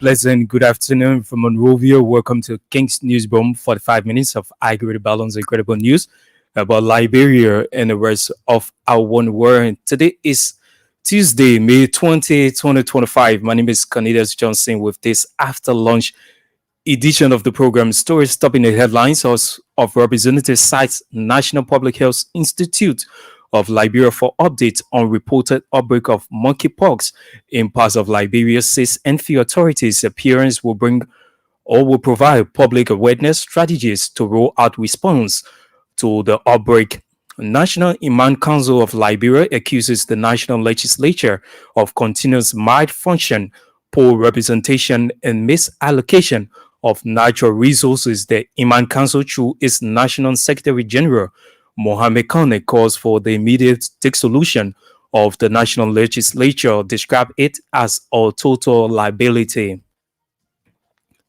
Pleasant good afternoon from Monrovia. Welcome to King's News Broom, 45 minutes of accurate balance, incredible news about Liberia and the rest of our one world. Today is Tuesday, May 20, 2025. My name is Cornelius Johnson with this after lunch edition of the program. Stories topping the headlines of Representative cites National Public Health Institute of Liberia for updates on reported outbreak of monkeypox in parts of Liberia. Says NF authorities appearance will bring or will provide public awareness strategies to roll out response to the outbreak. National Imam Council of Liberia accuses the national legislature of continuous malfunction, poor representation, and misallocation of natural resources. The Imam Council, through its National Secretary General, Mohammed Kane, calls for the immediate dissolution of the national legislature, described it as a total liability.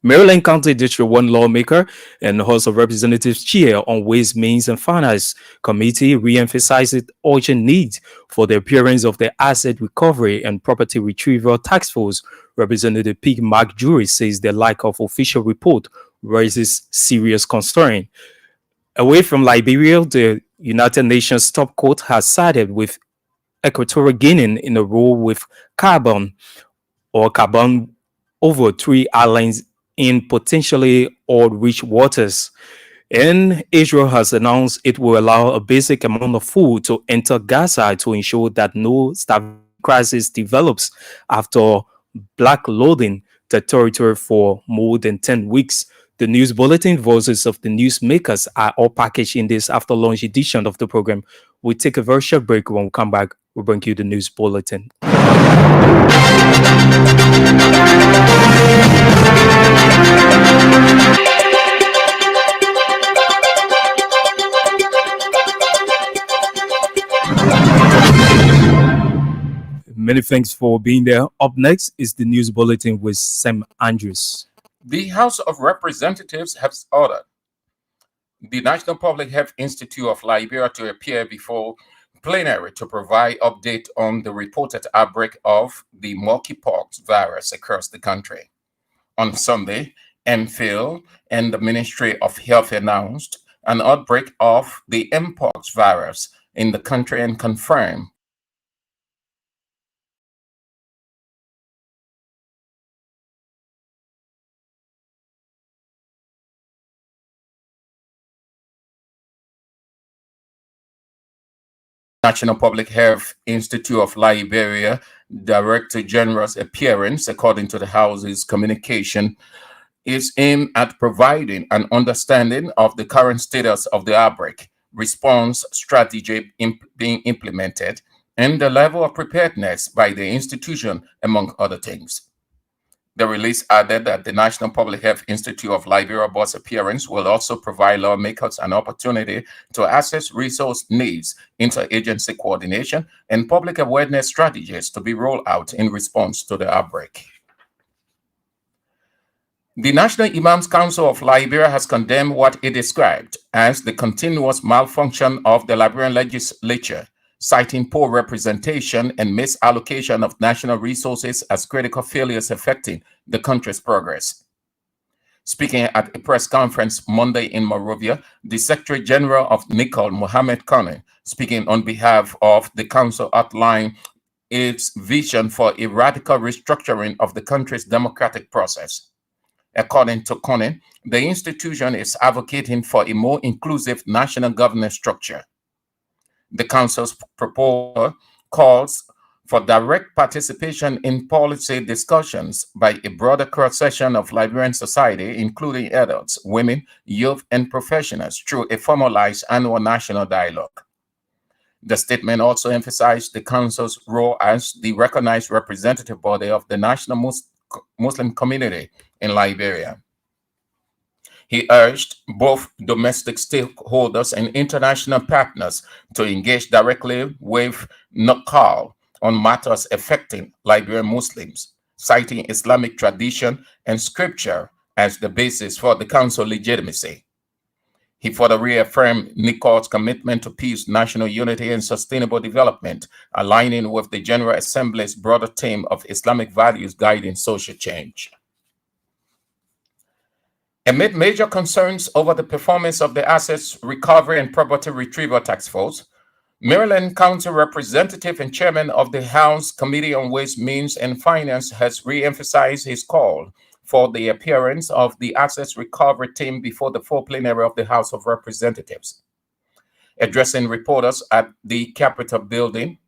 Maryland County District 1 lawmaker and House of Representatives chair on Ways, Means and Finance Committee re-emphasized the urgent need for the appearance of the Asset Recovery and Property Retrieval Task Force. Representative Pig Mark Jury says the lack of official report raises serious concern. Away from Liberia, the United Nations Top Court has sided with Equatorial Guinea in a row with carbon over three islands in potentially oil-rich waters. And Israel has announced it will allow a basic amount of food to enter Gaza to ensure that no starvation crisis develops after blackloading the territory for more than 10 weeks. The news bulletin voices of the newsmakers are all packaged in this after lunch edition of the program. We'll take a very short break. When we come back, we'll bring you the news bulletin. Many thanks for being there. Up next is the news bulletin with Sam Andrews. The House of Representatives has ordered the National Public Health Institute of Liberia to appear before plenary to provide update on the reported outbreak of the monkeypox virus across the country. On Sunday, MPhil and the Ministry of Health announced an outbreak of the mpox virus in the country and confirmed National Public Health Institute of Liberia Director General's appearance, according to the House's communication, is aimed at providing an understanding of the current status of the outbreak, response strategy being implemented, and the level of preparedness by the institution, among other things. The release added that the National Public Health Institute of Liberia Board's appearance will also provide lawmakers an opportunity to assess resource needs, interagency coordination, and public awareness strategies to be rolled out in response to the outbreak. The National Imams Council of Liberia has condemned what it described as the continuous malfunction of the Liberian legislature, citing poor representation and misallocation of national resources as critical failures affecting the country's progress. Speaking at a press conference Monday in Monrovia, the Secretary General of NICOL, Mohammed Kane, speaking on behalf of the council, outlined its vision for a radical restructuring of the country's democratic process. According to Kane, the institution is advocating for a more inclusive national governance structure. The Council's proposal calls for direct participation in policy discussions by a broader cross-section of Liberian society, including adults, women, youth, and professionals, through a formalized annual national dialogue. The statement also emphasized the Council's role as the recognized representative body of the national Muslim community in Liberia. He urged both domestic stakeholders and international partners to engage directly with NICOL on matters affecting Liberian Muslims, citing Islamic tradition and scripture as the basis for the council legitimacy. He further reaffirmed NICOL's commitment to peace, national unity, and sustainable development, aligning with the General Assembly's broader theme of Islamic values guiding social change. Amid major concerns over the performance of the Assets Recovery and Property Retrieval Task Force, Maryland County Representative and Chairman of the House Committee on Ways, Means, and Finance has re-emphasized his call for the appearance of the Assets Recovery team before the full plenary of the House of Representatives. Addressing reporters at the Capitol building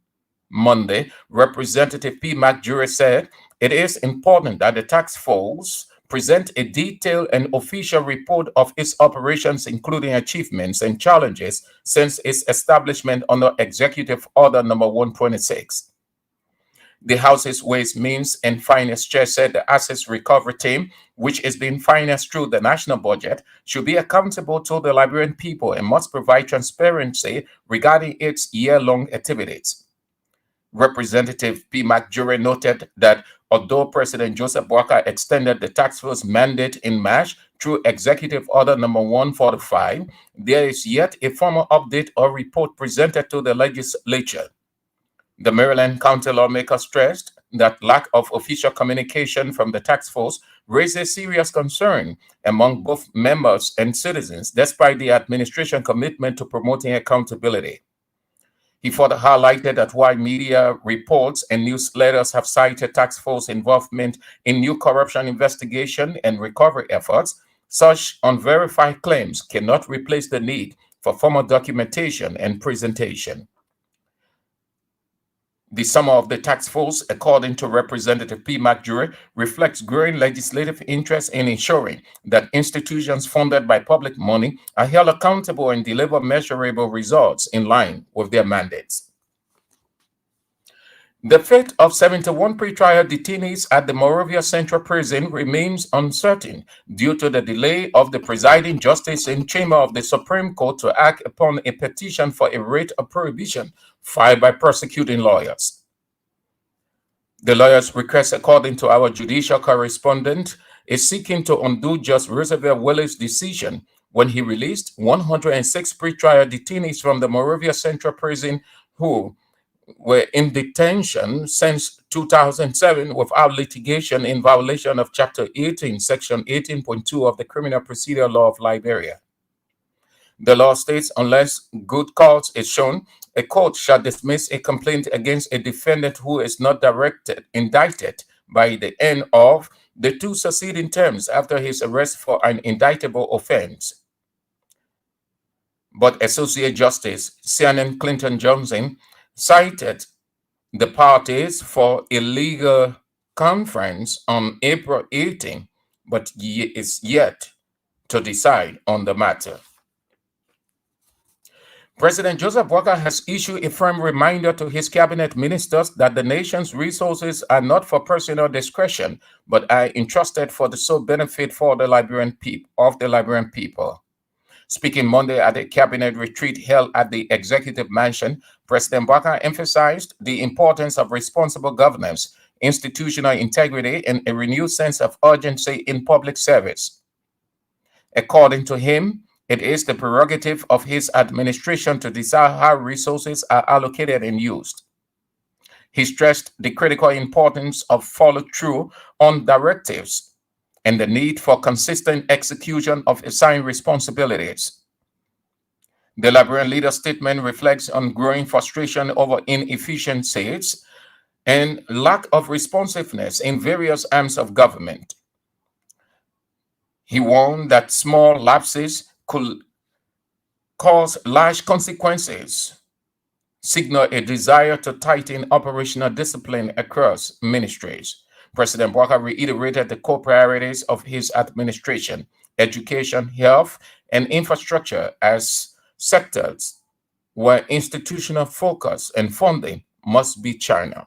Monday, Representative P. McJury said it is important that the task force present a detailed and official report of its operations, including achievements and challenges since its establishment under Executive Order Number 126. The House's Ways, Means, and Finance Chair said the Assets Recovery Team, which is being financed through the national budget, should be accountable to the Liberian people and must provide transparency regarding its year-long activities. Representative P. McJury noted that although President Joseph Walker extended the task force mandate in March through Executive Order Number 145, there is yet a formal update or report presented to the legislature. The Maryland County lawmaker stressed that lack of official communication from the task force raises serious concern among both members and citizens, despite the administration's commitment to promoting accountability. He further highlighted that while media reports and newsletters have cited task force involvement in new corruption investigation and recovery efforts, such unverified claims cannot replace the need for formal documentation and presentation. The summer of the task force, according to Representative P. McJury, reflects growing legislative interest in ensuring that institutions funded by public money are held accountable and deliver measurable results in line with their mandates. The fate of 71 pretrial detainees at the Moravia Central Prison remains uncertain due to the delay of the presiding justice in chamber of the Supreme Court to act upon a petition for a writ of prohibition filed by prosecuting lawyers. The lawyer's request, according to our judicial correspondent, is seeking to undo Judge Roosevelt Willis' decision when he released 106 pretrial detainees from the Moravia Central Prison who were in detention since 2007 without litigation in violation of Chapter 18, Section 18.2 of the Criminal Procedure Law of Liberia. The law states, unless good cause is shown, a court shall dismiss a complaint against a defendant who is not indicted by the end of the 2 succeeding terms after his arrest for an indictable offense. But Associate Justice Shannon Clinton Johnson cited the parties for a legal conference on April 18, but is yet to decide on the matter. President Joseph Walker has issued a firm reminder to his cabinet ministers that the nation's resources are not for personal discretion, but are entrusted for the sole benefit for the Liberian people. Speaking Monday at a cabinet retreat held at the Executive Mansion, President Walker emphasized the importance of responsible governance, institutional integrity, and a renewed sense of urgency in public service. According to him, it is the prerogative of his administration to decide how resources are allocated and used. He stressed the critical importance of follow-through on directives and the need for consistent execution of assigned responsibilities. The Liberian leader's statement reflects on growing frustration over inefficiencies and lack of responsiveness in various arms of government. He warned that small lapses could cause large consequences, signal a desire to tighten operational discipline across ministries. President Walker reiterated the core priorities of his administration: education, health, and infrastructure as sectors where institutional focus and funding must be channeled.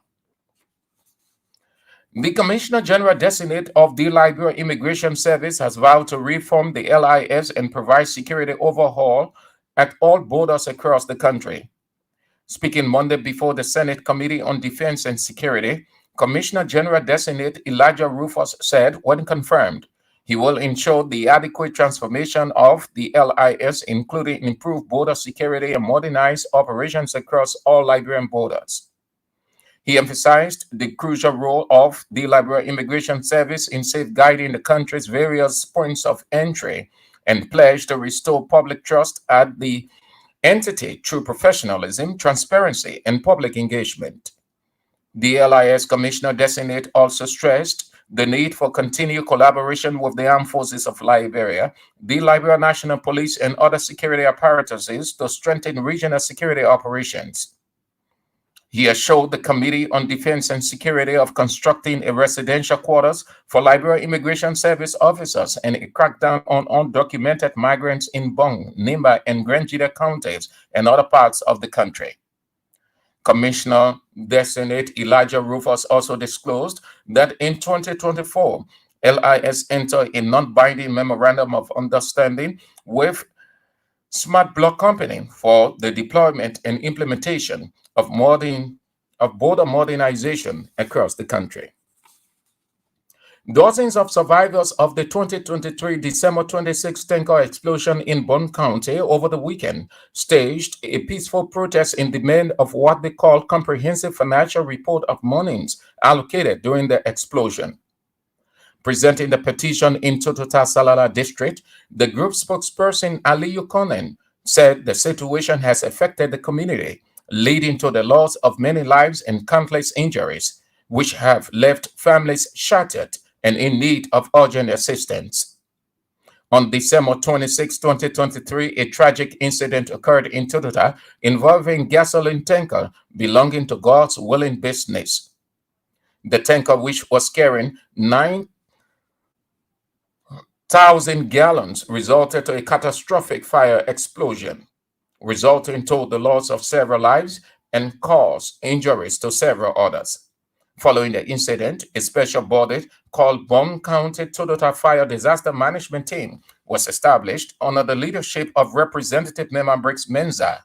The Commissioner General Designate of the Liberia Immigration Service has vowed to reform the LIS and provide security overhaul at all borders across the country. Speaking Monday before the Senate Committee on Defense and Security, Commissioner General Designate Elijah Rufus said, when confirmed, he will ensure the adequate transformation of the LIS, including improved border security and modernized operations across all Liberian borders. He emphasized the crucial role of the Liberia Immigration Service in safeguarding the country's various points of entry and pledged to restore public trust at the entity through professionalism, transparency, and public engagement. The LIS Commissioner designate also stressed the need for continued collaboration with the armed forces of Liberia, the Liberia National Police, and other security apparatuses to strengthen regional security operations. He assured the Committee on Defense and Security of constructing a residential quarters for Liberia Immigration Service officers and a crackdown on undocumented migrants in Bong, Nimba, and Grangida counties and other parts of the country. Commissioner Designate Elijah Rufus also disclosed that in 2024, LIS entered a non-binding memorandum of understanding with Smart Block Company for the deployment and implementation of border modernization across the country. Dozens of survivors of the 2023 December 26 tanker explosion in Bond County over the weekend staged a peaceful protest in demand of what they call comprehensive financial report of monies allocated during the explosion. Presenting the petition in Totota Salala district, the group spokesperson Aliyu Konen said the situation has affected the community, leading to the loss of many lives and countless injuries, which have left families shattered and in need of urgent assistance. On December 26, 2023, a tragic incident occurred in Totota involving gasoline tanker belonging to God's Willing Business. The tanker, which was carrying 9,000 gallons, resulted to a catastrophic fire explosion, resulting to the loss of several lives and caused injuries to several others. Following the incident, a special body called Bond County Totota Fire Disaster Management Team was established under the leadership of Representative Nema Briggs Menza.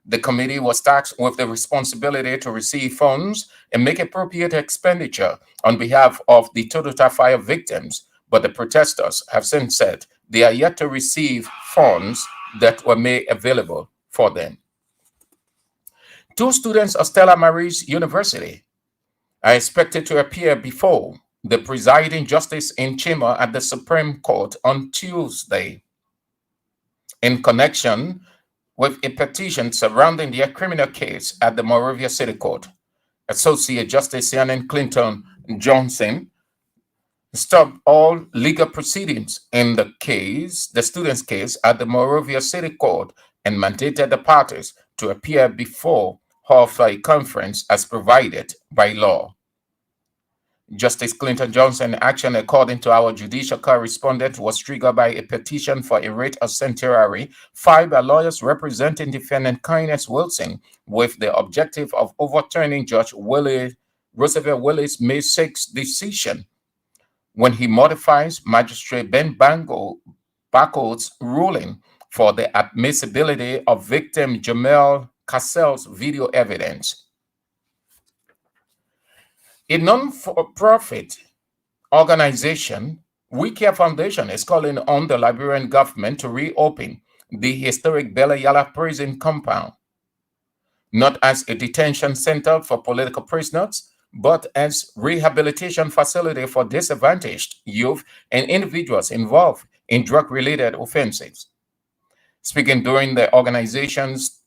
The committee was tasked with the responsibility to receive funds and make appropriate expenditure on behalf of the Totota fire victims, but the protesters have since said they are yet to receive funds that were made available for them. Two students of Stella Marie's University are expected to appear before the presiding justice in chamber at the Supreme Court on Tuesday in connection with a petition surrounding their criminal case at the Monrovia City Court. Associate Justice Shannon Clinton Johnson stopped all legal proceedings in the student's case at the Monrovia City Court and mandated the parties to appear before her for a conference as provided by law. Justice Clinton Johnson action, according to our judicial correspondent, was triggered by a petition for a writ of certiorari filed by lawyers representing defendant Kindness Wilson with the objective of overturning Judge Roosevelt Willis' May 6 decision when he modifies Magistrate Ben Baco's ruling for the admissibility of victim Jamel Cassell's video evidence. A non-profit organization, We Care Foundation, is calling on the Liberian government to reopen the historic Bella Yala prison compound, not as a detention center for political prisoners, but as rehabilitation facility for disadvantaged youth and individuals involved in drug-related offenses. Speaking during the organization's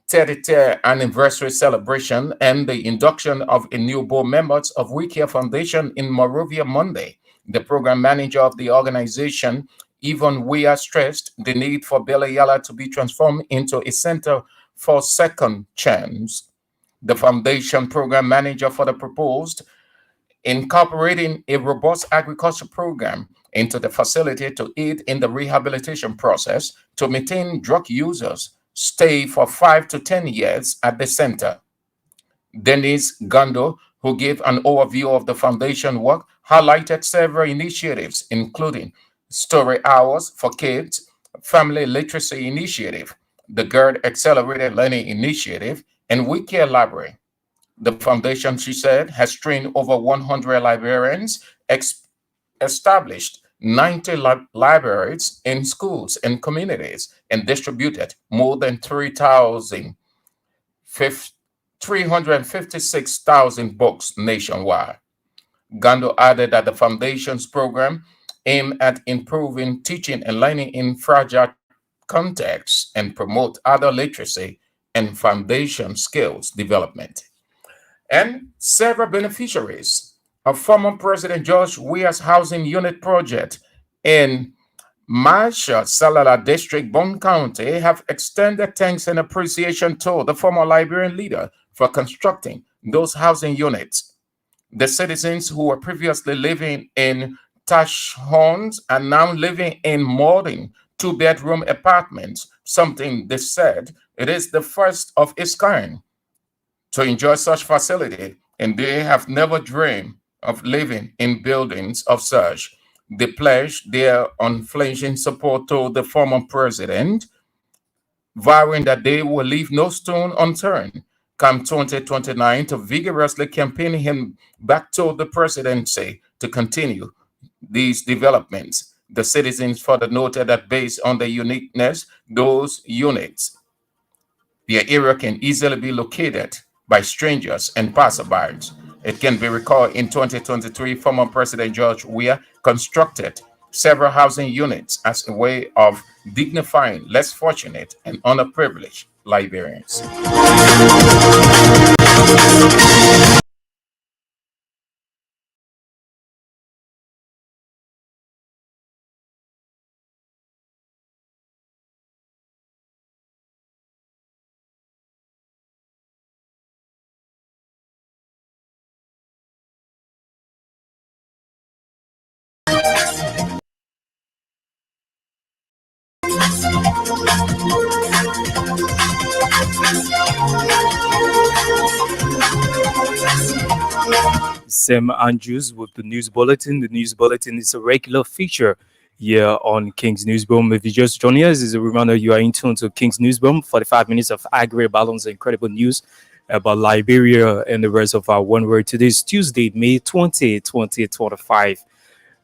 30th anniversary celebration and the induction of a new board members of We Care Foundation in Monrovia Monday, the program manager of the organization, Yvonne Weah, stressed the need for Bella Yala to be transformed into a center for second chance. The foundation program manager for the proposed incorporating a robust agriculture program into the facility to aid in the rehabilitation process to maintain drug users stay for 5 to 10 years at the center. Dennis Gando, who gave an overview of the foundation work, highlighted several initiatives, including story hours for kids, family literacy initiative, the GERD Accelerated Learning Initiative, and We Care Library. The foundation, she said, has trained over 100 librarians, established 90 libraries in schools and communities, and distributed more than 3,000 356,000 books nationwide. Gando added that the foundation's program aim at improving teaching and learning in fragile contexts and promote adult literacy and foundation skills development. And several beneficiaries of former President George Weah's housing unit project in Masha Salala District, Bone County, have extended thanks and appreciation to the former Liberian leader for constructing those housing units. The citizens who were previously living in thatched homes are now living in modern two-bedroom apartments, something they said it is the first of its kind to enjoy such facility, and they have never dreamed of living in buildings of such. They pledged their unflinching support to the former president, vowing that they will leave no stone unturned come 2029 to vigorously campaign him back to the presidency to continue these developments. The citizens further noted that based on the uniqueness, those units, the area can easily be located by strangers and passerbys. It can be recalled in 2023, former President George Weah constructed several housing units as a way of dignifying less fortunate and underprivileged Liberians. Sam Andrews with the news bulletin. The news bulletin is a regular feature here on King's Newsroom. If you just joining us, as a reminder, you are in tune to King's Newsroom, 45 minutes of accurate, balanced, and incredible news about Liberia and the rest of our one word. Today is Tuesday, May 20, 2025.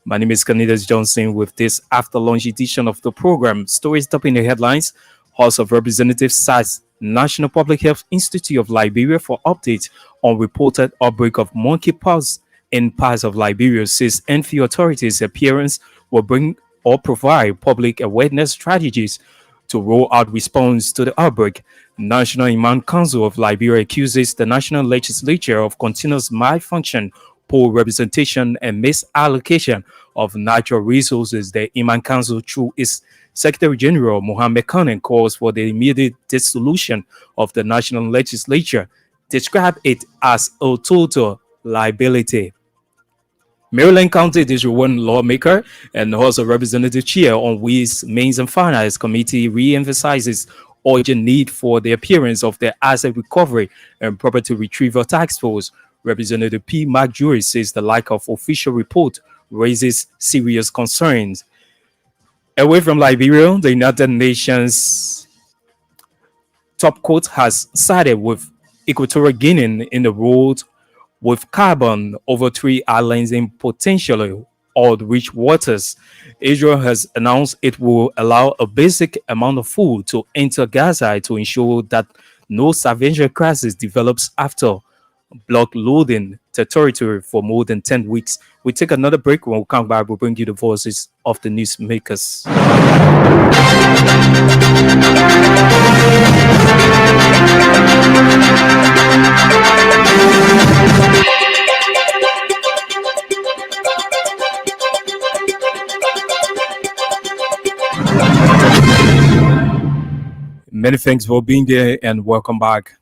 My name is Canidas Johnson with this after lunch edition of the program. Stories topping the headlines. House of Representatives cites National Public Health Institute of Liberia for updates on reported outbreak of monkeypox in parts of Liberia, says NFI authorities' appearance will bring or provide public awareness strategies to roll out response to the outbreak. National Imam Council of Liberia accuses the National Legislature of continuous malfunction, poor representation, and misallocation of natural resources. The Imam Council, through its Secretary General Mohammed Khan, calls for the immediate dissolution of the National Legislature, describe it as a total liability. Maryland County District 1 lawmaker and House of Representative Chair on Ways, Means and Finance Committee re-emphasizes urgent need for the appearance of the Asset Recovery and Property Retrieval Task Force. Representative P. Mark Jury says the lack of official report raises serious concerns. Away from Liberia, the United Nations top court has sided with Equatorial Guinea in the road with carbon over 3 islands in potentially oil-rich waters. Israel has announced it will allow a basic amount of food to enter Gaza to ensure that no starvation crisis develops after block loading the territory for more than 10 weeks. We take another break. When we come back, we'll bring you the voices of the newsmakers. Many thanks for being there and welcome back.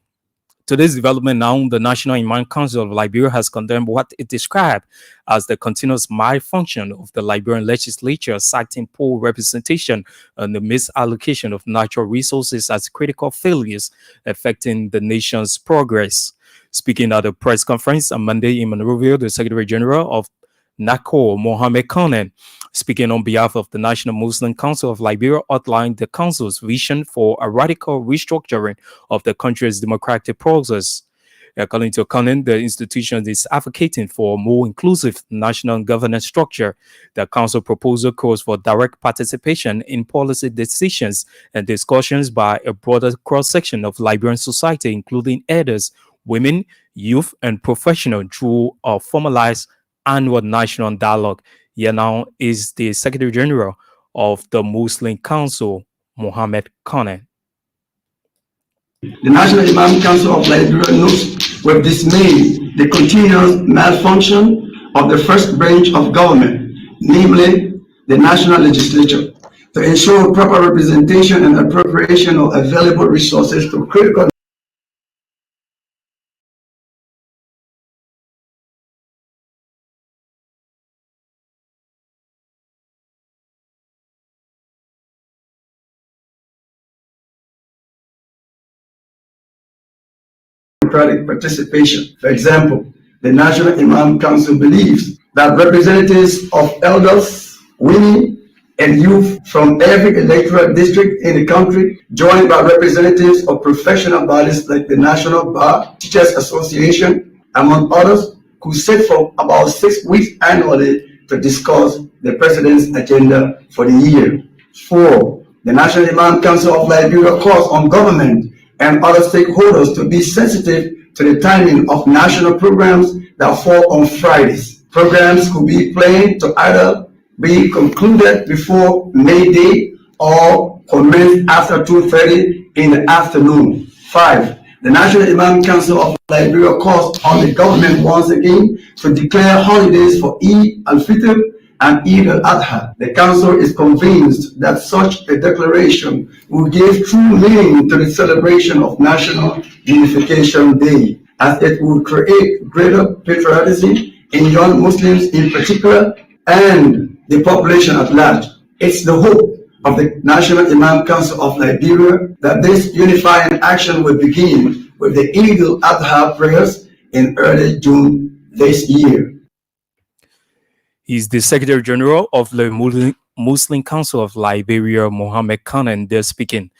Today's development now, the National Imam Council of Liberia has condemned what it described as the continuous malfunction of the Liberian legislature, citing poor representation and the misallocation of natural resources as critical failures affecting the nation's progress. Speaking at a press conference on Monday in Monrovia, the Secretary General of NACO, Mohammed Khan, speaking on behalf of the National Muslim Council of Liberia, outlined the council's vision for a radical restructuring of the country's democratic process. According to Khan, the institution is advocating for a more inclusive national governance structure. The council proposal calls for direct participation in policy decisions and discussions by a broader cross-section of Liberian society, including elders, women, youth, and professionals through a formalized annual national dialogue. Here now is the Secretary General of the Muslim Council, Mohammed Khan. The National Imam Council of Liberia notes with dismay the continuous malfunction of the first branch of government, namely the national legislature, to ensure proper representation and appropriation of available resources to critical democratic participation. For example, the National Imam Council believes that representatives of elders, women, and youth from every electoral district in the country, joined by representatives of professional bodies like the National Bar Teachers Association, among others, could sit for about 6 weeks annually to discuss the president's agenda for the year. 4. The National Imam Council of Liberia calls on government and other stakeholders to be sensitive to the timing of national programs that fall on Fridays. Programs could be planned to either be concluded before May Day or commence after 2:30 in the afternoon. 5. The National Imam Council of Liberia calls on the government once again to declare holidays for Eid al-Fitr and Eid al-Adha. The Council is convinced that such a declaration will give true meaning to the celebration of National Unification Day, as it will create greater patriotism in young Muslims in particular and the population at large. It's the hope of the National Imam Council of Liberia that this unifying action will begin with the Eid al-Adha prayers in early June this year. He's the Secretary General of the Muslim Council of Liberia, Mohammed Khan, and they're speaking.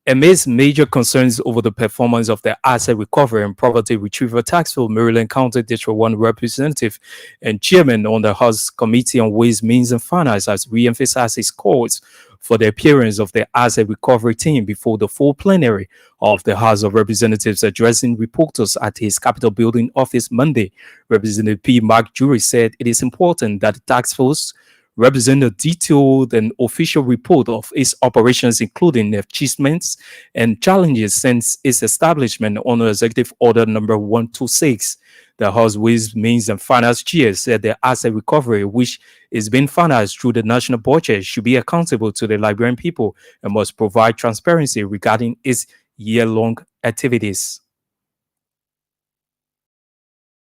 Amidst major concerns over the performance of the Asset Recovery and Poverty Retrieval Task Force, Maryland County District 1 representative and chairman on the House Committee on Ways, Means, and Finance has re-emphasized his calls for the appearance of the Asset Recovery team before the full plenary of the House of Representatives. Addressing reporters at his Capitol building office Monday, Representative P. Mark Jury said it is important that the task force represent a detailed and official report of its operations, including achievements and challenges since its establishment under Executive Order Number 126. The House Ways, Means, and Finance Chair said the asset recovery, which is being financed through the national budget, should be accountable to the Liberian people and must provide transparency regarding its year-long activities.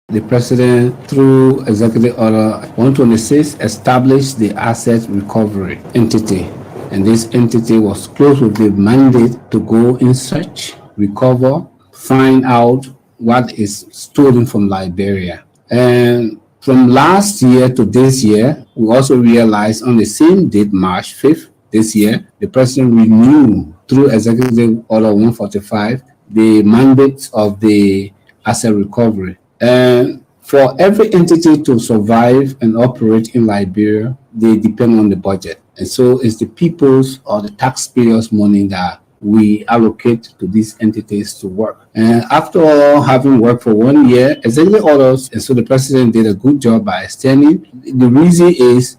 The President, through Executive Order 126, established the Asset Recovery Entity. And this entity was closed with the mandate to go in search, recover, find out what is stolen from Liberia. And from last year to this year, we also realized on the same date, March 5th, this year, the President renewed through Executive Order 145 the mandate of the asset recovery. And for every entity to survive and operate in Liberia, they depend on the budget. And so it's the people's or the taxpayers' money that we allocate to these entities to work. And after all, having worked for 1 year, executive orders, and so the President did a good job by extending. The reason is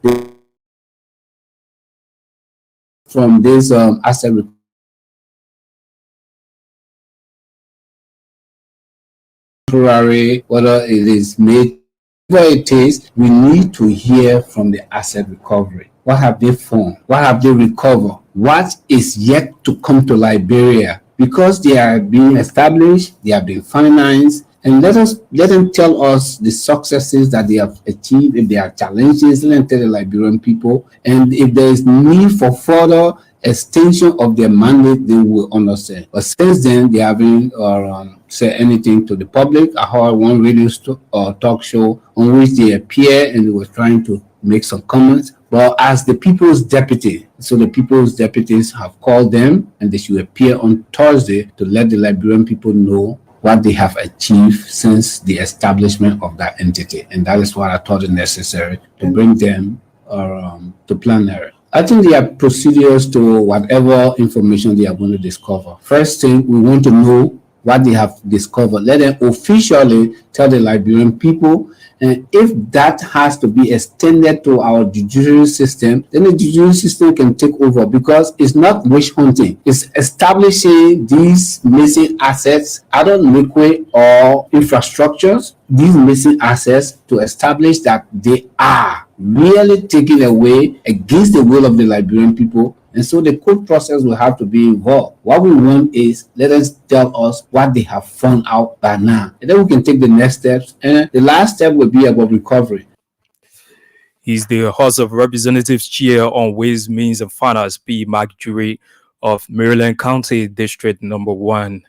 from this asset recovery, temporary, whether it is made, whatever it is, we need to hear from the asset recovery. What have they found? What have they recovered? What is yet to come to Liberia? Because they are being established, they have been financed, and let them tell us the successes that they have achieved. If there are challenges, let them tell the Liberian people. And if there is need for further extension of their mandate, they will understand. But since then, they haven't said anything to the public. I heard one radio talk show on which they appear and they were trying to make some comments. But as the people's deputy, so the people's deputies have called them and they should appear on Thursday to let the Liberian people know what they have achieved since the establishment of that entity. And that is what I thought is necessary to bring them to plenary. I think there are procedures to whatever information they are going to discover. First thing, we want to know what they have discovered. Let them officially tell the Liberian people. And if that has to be extended to our judicial system, then the judicial system can take over, because it's not witch hunting. It's establishing these missing assets, either liquid or infrastructures, these missing assets, to establish that they are really taken away against the will of the Liberian people. And so the court process will have to be involved. What we want is, let us tell us what they have found out by now. And then we can take the next steps. And the last step will be about recovery. He's the House of Representatives Chair on Ways, Means, and Finance, P. Mark Jury of Maryland County District Number 1.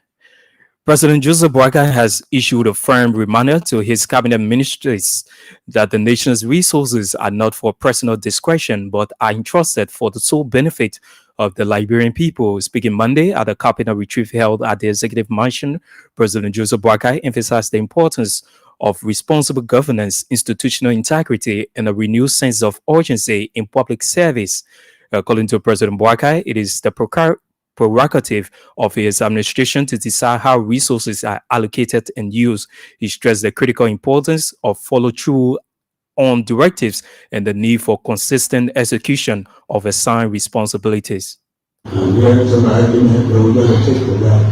President Joseph Boakai has issued a firm reminder to his cabinet ministers that the nation's resources are not for personal discretion, but are entrusted for the sole benefit of the Liberian people. Speaking Monday at a cabinet retreat held at the Executive Mansion, President Joseph Boakai emphasized the importance of responsible governance, institutional integrity, and a renewed sense of urgency in public service. According to President Boakai, it is the prerogative of his administration to decide how resources are allocated and used. He stressed the critical importance of follow through on directives and the need for consistent execution of assigned responsibilities. And there is an argument that we're going to take with that.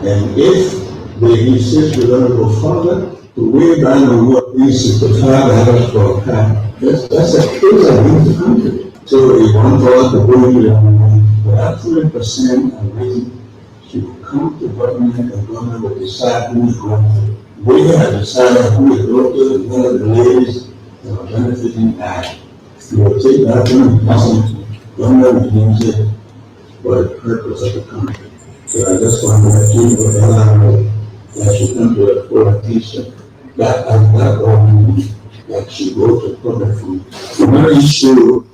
And if they insist we're going to go further, to weigh down on what is $65 for a car, that's a case against the country. So if one dollar to go into the absolute percent of it should come to government, and government will decide who is going to. We have decided who is going to, and one of the ladies that are benefiting that. You will take that 20%, government will use it for the purpose of the country. So I just want to let you know that should come to a full attention. That government that should go to public food. The one issue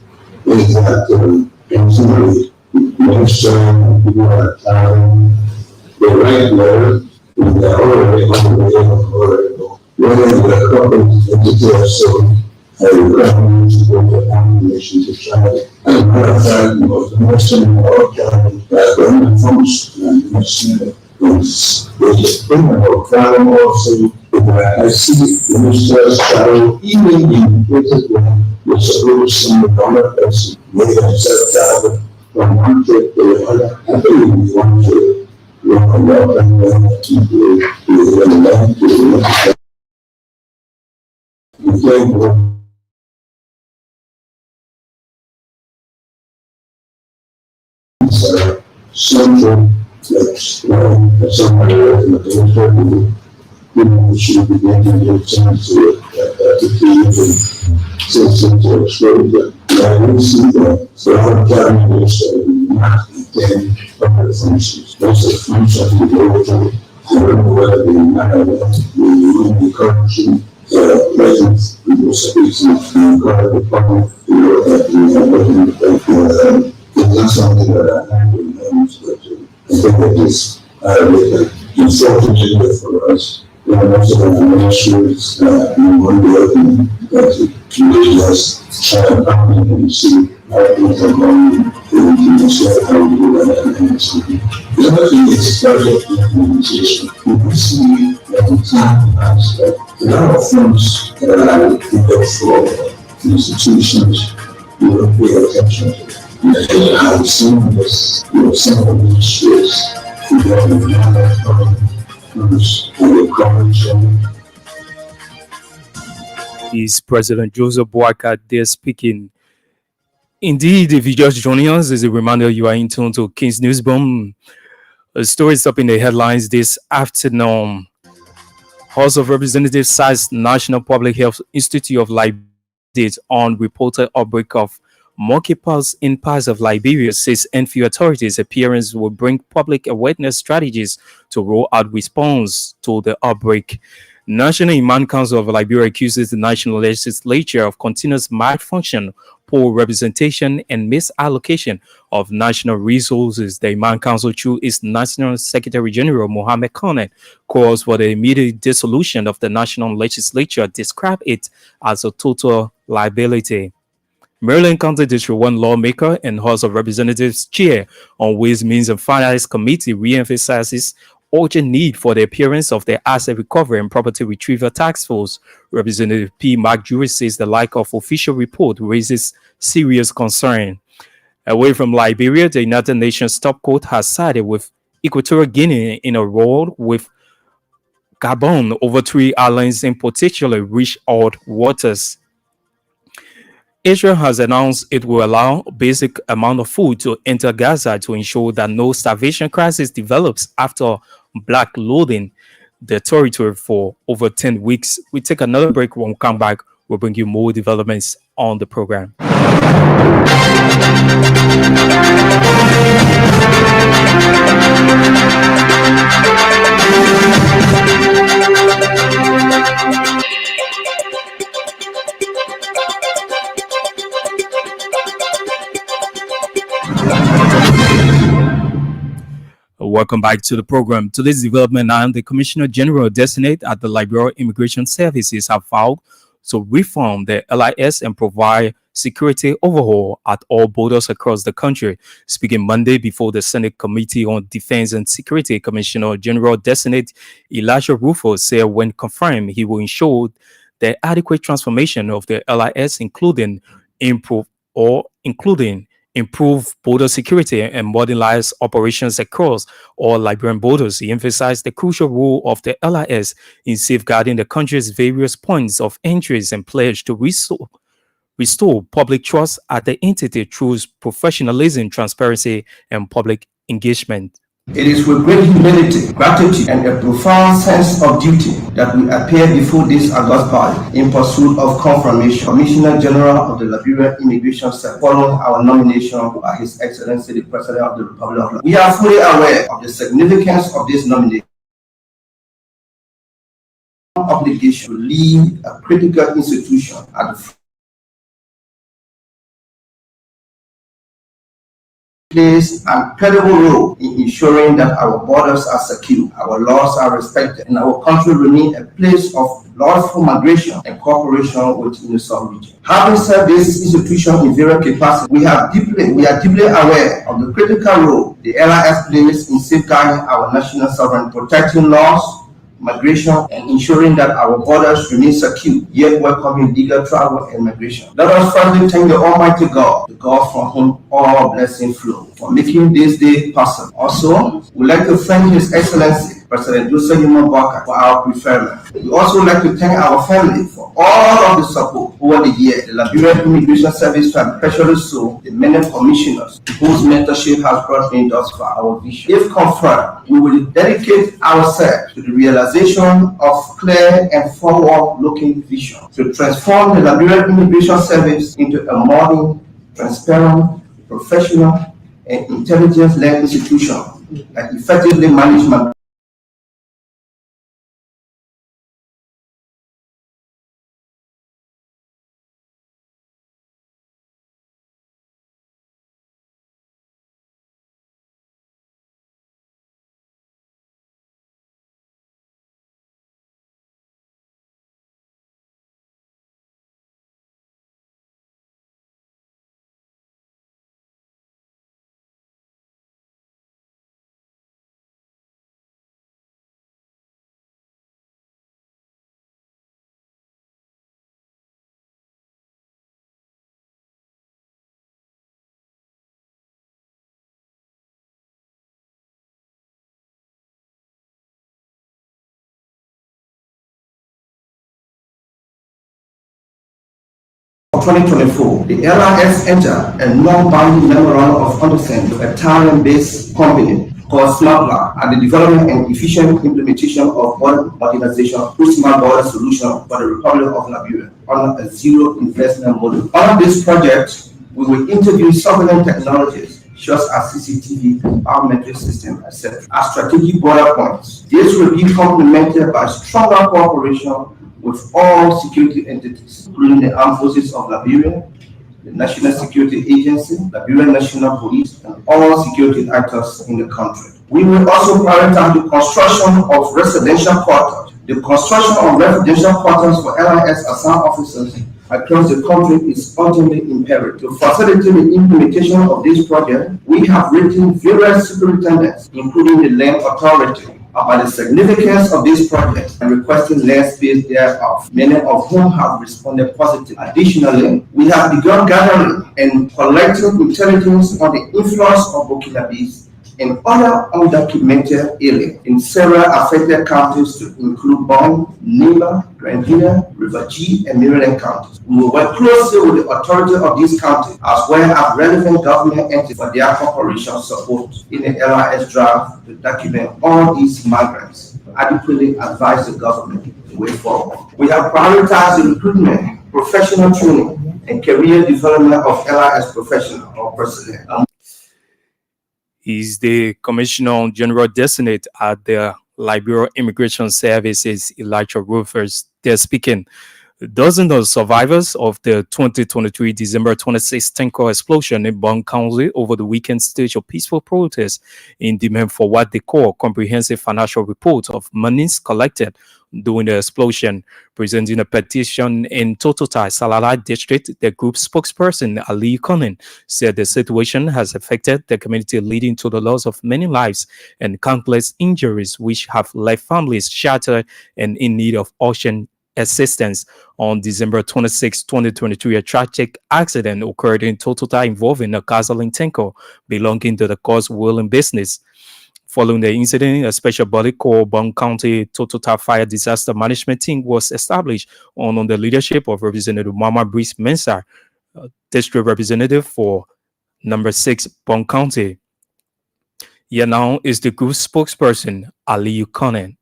is that personally, most people are tired. They write letters, and they're already on the way of horrible. One of the couples into so I recommend to go to animation to try it. As a matter of fact, the most of them all trying that government function and mission is just bring about crime also. I see the ministers travel even in places where you're supposed to see the dollar person may have set travel from one trip to the other. I think one trip, you know, and then people will learn to look at the thing. Central, like somewhere in the we should be getting your chance to application system to exposure. And we see that so our cabinet not intend public functions. Those are functions we go to. I don't know whether they matter the corruption, presence, people speaking, the public, that we are looking at. It's not something that I have to manage, but I think that is unfortunate for us. Also, I'm not sure it's one way that you just and see how things are going to share how we do that and so the other thing is project implementation. People see every time aspect. There are firms that are prepared for institutions who don't pay attention to it. And I've seen this, some of these issues regarding Is President Joseph Boakai there speaking. Indeed, if you just joining us, as a reminder, you are in tune to King's Newsroom. A story is up in the headlines this afternoon. House of Representatives cites National Public Health Institute of Liberia on reported outbreak of monkeypox in parts of Liberia, says NFU authorities appearance will bring public awareness strategies to roll out response to the outbreak. National Imam Council of Liberia accuses the national legislature of continuous malfunction, poor representation, and misallocation of national resources. The Imam Council, through its National Secretary General Mohammed Kone, calls for the immediate dissolution of the national legislature, describe it as a total liability. Maryland County District 1 lawmaker and House of Representatives chair on Ways, Means, and Finance Committee re-emphasizes urgent need for the appearance of the Asset Recovery and Property Retrieval Task Force. Representative P. Mark Juris says the lack of official report raises serious concern. Away from Liberia, the United Nations Top Court has sided with Equatorial Guinea in a war with Gabon over three islands in particularly rich oil waters. Israel has announced it will allow a basic amount of food to enter Gaza to ensure that no starvation crisis develops after blackloading the territory for over 10 weeks. We take another break. When we come back, we'll bring you more developments on the program. Welcome back to the program. Today's development and the Commissioner General designate at the Liberia Immigration Services have filed to reform the LIS and provide security overhaul at all borders across the country. Speaking Monday before the Senate Committee on Defense and Security, Commissioner General designate Elijah Rufo said when confirmed, he will ensure the adequate transformation of the LIS, including improve border security and modernize operations across all Liberian borders. He emphasized the crucial role of the LIS in safeguarding the country's various points of entries and pledged to restore public trust at the entity through professionalism, transparency, and public engagement. It is with great humility, gratitude, and a profound sense of duty that we appear before this august body in pursuit of confirmation. Commissioner General of the Liberia Immigration Service, following our nomination by His Excellency the President of the Republic of Liberia. We are fully aware of the significance of this nomination. Obligation to lead a critical institution at the plays an credible role in ensuring that our borders are secure, our laws are respected, and our country remains a place of lawful migration and cooperation with the South region. Having served this institution in various capacities, we are deeply aware of the critical role the LIS plays in safeguarding our national sovereignty, protecting laws, migration, and ensuring that our borders remain secure, yet welcoming legal travel and migration. Let us firstly thank the Almighty God, the God from whom all blessings flow, for making this day possible. Also, we'd like to thank His Excellency President Joseph Baka for our preferment. We also like to thank our family for all of the support over the years. The Liberian Immigration Service family, especially so the many commissioners whose mentorship has brought me thus far our vision. If confirmed, we will dedicate ourselves to the realization of clear and forward-looking vision to transform the Liberian Immigration Service into a modern, transparent, professional, and intelligence-led institution that effectively manages of 2024, the LIS entered a non-binding memorandum of understanding with a Thailand-based company called SmartLab at the development and efficient implementation of border modernization through smart border solution for the Republic of Liberia under a zero investment model. On this project, we will interview surveillance technologies such as CCTV, biometric system, etc. as strategic border points. This will be complemented by stronger cooperation with all security entities, including the Armed Forces of Liberia, the National Security Agency, Liberian National Police, and all security actors in the country. We will also prioritize the construction of residential quarters. The construction of residential quarters for LIS assigned officers across the country is urgently imperative. To facilitate the implementation of this project, we have written various superintendents, including the Land Authority, about the significance of this project and requesting less space thereof, many of whom have responded positively. Additionally, we have begun gathering and collecting intelligence on the influence of Burkinabes in other undocumented areas in several affected counties to include Bond, Nimba, Grenville, River G, and Maryland counties. We will work closely with the authorities of these counties as well as relevant government entities for their cooperation support in the LRS draft to document all these migrants to adequately advise the government the way forward. We have prioritized the recruitment, professional training, and career development of LRS professionals or personnel. He's the Commissioner General Designate at the Liberia Immigration Services, Elijah Rufus. They're speaking. Dozens of survivors of the 2023 December 26 tanker explosion in Broom County over the weekend staged a peaceful protest in demand for what they call comprehensive financial report of monies collected during the explosion. Presenting a petition in Totota, Salala District, the group's spokesperson, Ali Conan, said the situation has affected the community, leading to the loss of many lives and countless injuries, which have left families shattered and in need of urgent assistance. On December 26, 2023, a tragic accident occurred in Totota involving a gasoline tanker belonging to the Cause Wheeling business. Following the incident, a special body called Broom County Totota Fire Disaster Management Team was established under the leadership of Representative Mama Breeze Mensah, District Representative for number 6 Broom County. Here now is the group spokesperson, Ali Conan.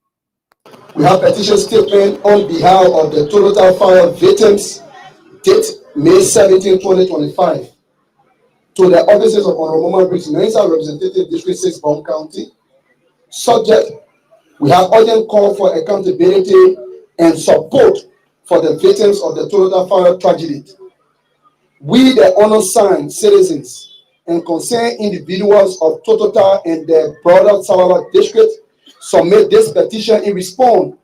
We have petition statement on behalf of the Total Fire victims, date May 17, 2025, to the offices of Honorable Mama Breeze Mensah, Representative District 6, Broom County. Subject, we have urgent call for accountability and support for the victims of the Total Fire tragedy. We, the unassigned citizens and concerned individuals of Totota and the broader Salala District, submit this petition in response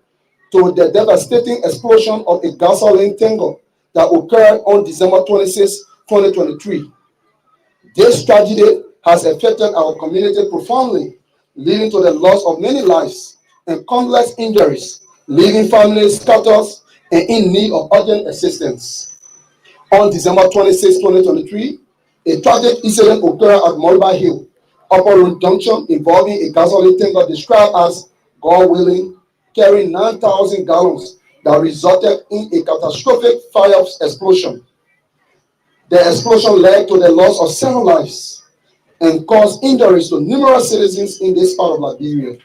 to the devastating explosion of a gasoline tanker that occurred on December 26, 2023. This tragedy has affected our community profoundly, leading to the loss of many lives and countless injuries, leaving families scattered and in need of urgent assistance. On December 26, 2023, a tragic incident occurred at Mulba Hill, Upper Road Junction, involving a gasoline tanker described as God willing, carrying 9,000 gallons that resulted in a catastrophic fire explosion. The explosion led to the loss of several lives and caused injuries to numerous citizens in this part of Liberia.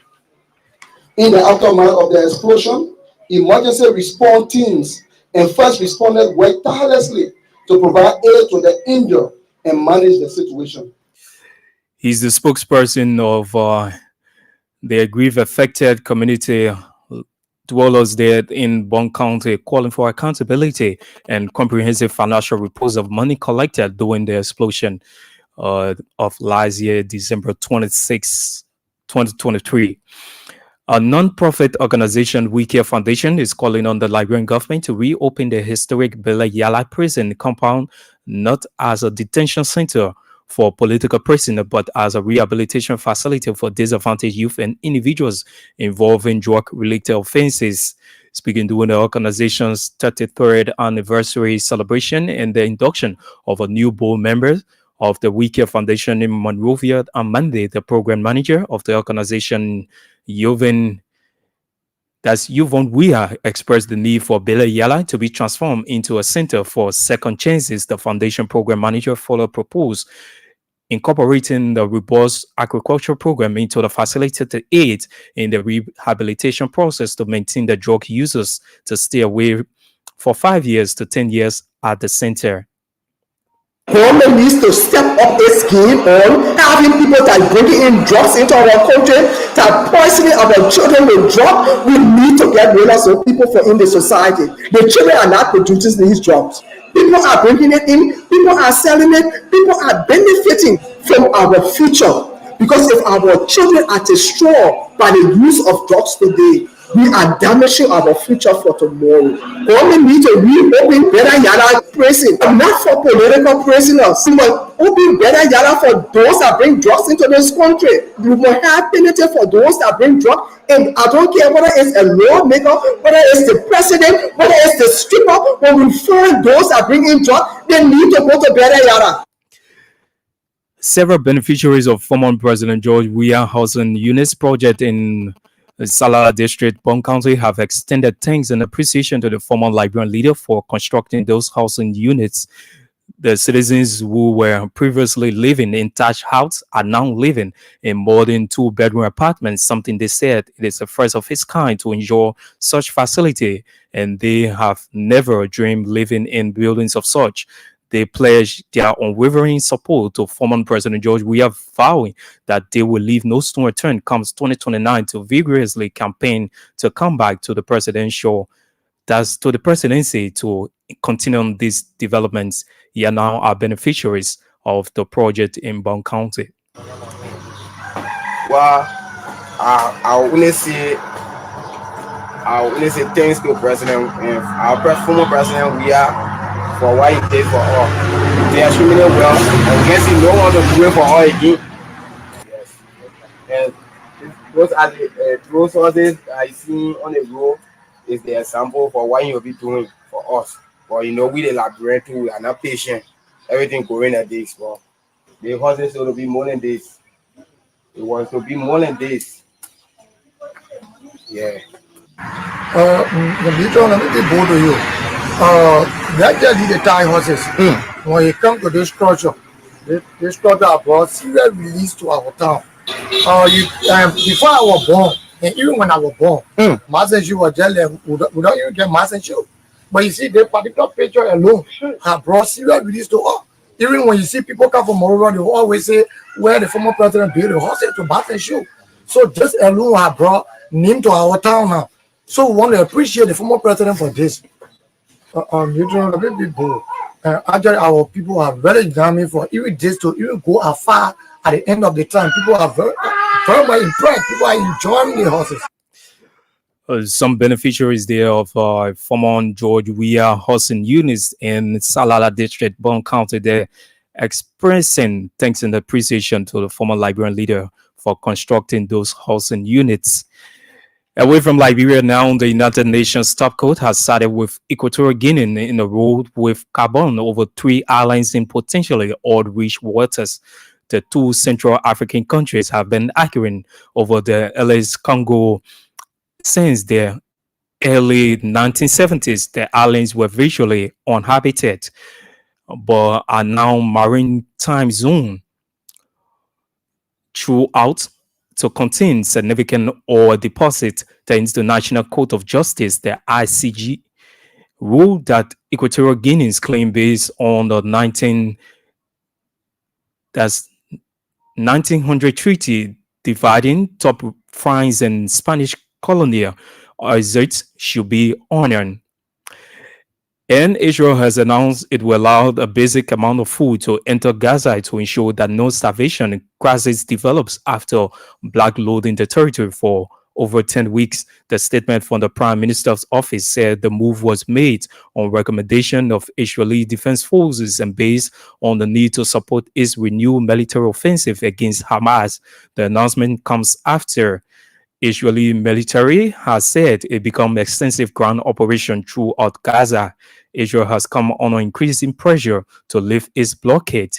In the aftermath of the explosion, emergency response teams and first responders worked tirelessly to provide aid to the injured and manage the situation. He's the spokesperson of the grief-affected community dwellers there in Broom County, calling for accountability and comprehensive financial reports of money collected during the explosion of last year, December 26, 2023. A non-profit organization, We Care Foundation, is calling on the Liberian government to reopen the historic Bela Yala prison compound not as a detention center for political prisoners, but as a rehabilitation facility for disadvantaged youth and individuals involved in drug-related offenses. Speaking during the organization's 33rd anniversary celebration and the induction of a new board member of the We Care Foundation in Monrovia on Monday, the program manager of the organization, Yvonne Weah, expressed the need for Bela Yala to be transformed into a center for second chances. The foundation program manager further proposed incorporating the robust agriculture program into the facility to aid in the rehabilitation process to maintain the drug users to stay away for 5 years to 10 years at the center. Government needs to step up a scheme on having people that bringing in drugs into our country, that poisoning our children with drugs. We need to get rid of some people in the society. The children are not producing these drugs. People are bringing it in, people are selling it, people are benefiting from our future. Because if our children are destroyed by the use of drugs today, We are damaging our future for tomorrow. Government need to reopen better yara prison, not for political prisoners. We must open better yara for those that bring drugs into this country. We must have penalty for those that bring drugs. And I don't care whether it's a lawmaker, whether it's the president, whether it's the stripper. When we find those that bring in drugs, they need to go to better yara. Several beneficiaries of former President George Weah Housing Units project in Salala District, Bon County, have extended thanks and appreciation to the former Liberian leader for constructing those housing units. The citizens who were previously living in thatched houses are now living in more than two-bedroom apartments, something they said it is the first of its kind to enjoy such facility, and they have never dreamed living in buildings of such. They pledged their unwavering support to former President George Weah, vowing that they will leave no stone unturned comes 2029 to vigorously campaign to come back to the presidential, that's to the presidency, to continue on these developments. Here now are beneficiaries of the project in Bon County. Well, I only say thanks to President and our former President Weah for what he did for all. They are extremely well, and we can see no one to do it for all again. Yes, and those are those horses I see on the road is the example for what he will be doing for us. But we the Liberian too, we are not patient. Everything going at this, but the horses will be more than this. It wants to be more than this. Yeah. The leader, let me be bold to you. That just the Thai horses. When you come to this structure, this structure brought serious release to our town. Before I was born, and even when I was born, Master Shoe was just like, we don't even get Master Shoe. But you see, the particular picture alone have brought serious release to all. Even when you see people come from Moreover, they always say where the former president built the horses to Master Shoe. So this alone have brought name to our town now. So we want to appreciate the former president for this. People, actually, our people are very damning for even this to even go afar at the end of the time. People are very, very much impressed. People are enjoying the horses. Some beneficiaries there of former George Weah Housing Units in Salala District, Bon County, they're expressing thanks and appreciation to the former Liberian leader for constructing those housing units. Away from Liberia now, the United Nations top court has sided with Equatorial Guinea in a road with carbon over 3 islands in potentially oil-rich waters. The two Central African countries have been arguing over the LA's Congo since the early 1970s. The islands were virtually uninhabited, but are now maritime zone throughout to contain significant oil deposits. The International Court of Justice, the ICJ, ruled that Equatorial Guinea's claim based on the 1900 treaty dividing top France and Spanish colonial assets should be honored. And Israel has announced it will allow a basic amount of food to enter Gaza to ensure that no starvation crisis develops after blockading the territory for over 10 weeks. The statement from the Prime Minister's office said the move was made on recommendation of Israeli Defense Forces and based on the need to support its renewed military offensive against Hamas. The announcement comes after Israeli military has said it become extensive ground operation throughout Gaza. Israel has come under increasing pressure to lift its blockade,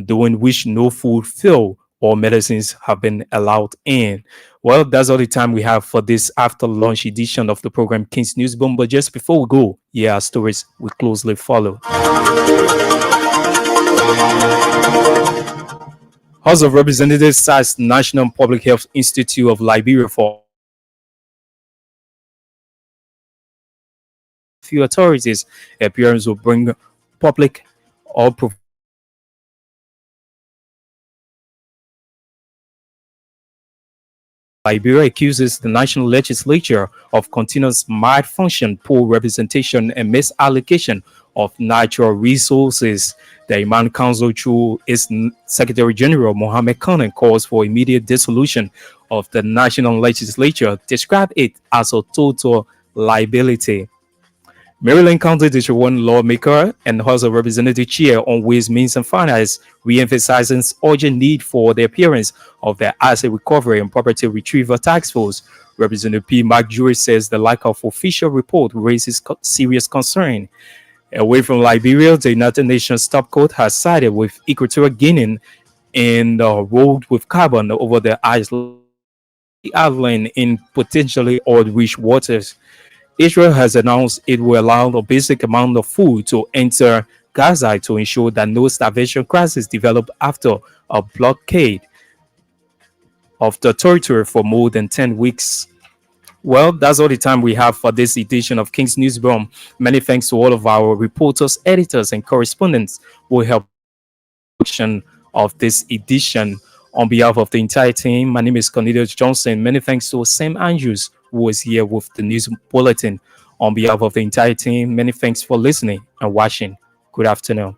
during which no food, fuel, or medicines have been allowed in. Well, that's all the time we have for this after lunch edition of the program King's Newsroom. But just before we go, here are stories we closely follow. House of Representatives cites National Public Health Institute of Liberia for few authorities appearance will bring public or Liberia accuses the national legislature of continuous malfunction, poor representation, and misallocation of natural resources. The Imam Council, through its Secretary General Mohammed Khan, calls for immediate dissolution of the National Legislature described it as a total liability. Maryland County District 1 lawmaker and House of Representative chair on Ways, Means and Finance re-emphasizes urgent need for the appearance of the Asset Recovery and Property Retrieval Task Force. Representative P. Mark Jury says the lack of official report raises serious concern. Away from Liberia, the United Nations Top Court has sided with Equatorial Guinea in the road with carbon over the island in potentially oil-rich waters. Israel has announced it will allow a basic amount of food to enter Gaza to ensure that no starvation crisis develop after a blockade of the territory for more than 10 weeks. Well, that's all the time we have for this edition of King's Newsroom. Many thanks to all of our reporters, editors, and correspondents who helped production of this edition. On behalf of the entire team, my name is Cornelius Johnson. Many thanks to Sam Andrews, who was here with the news bulletin. On behalf of the entire team, many thanks for listening and watching. Good afternoon.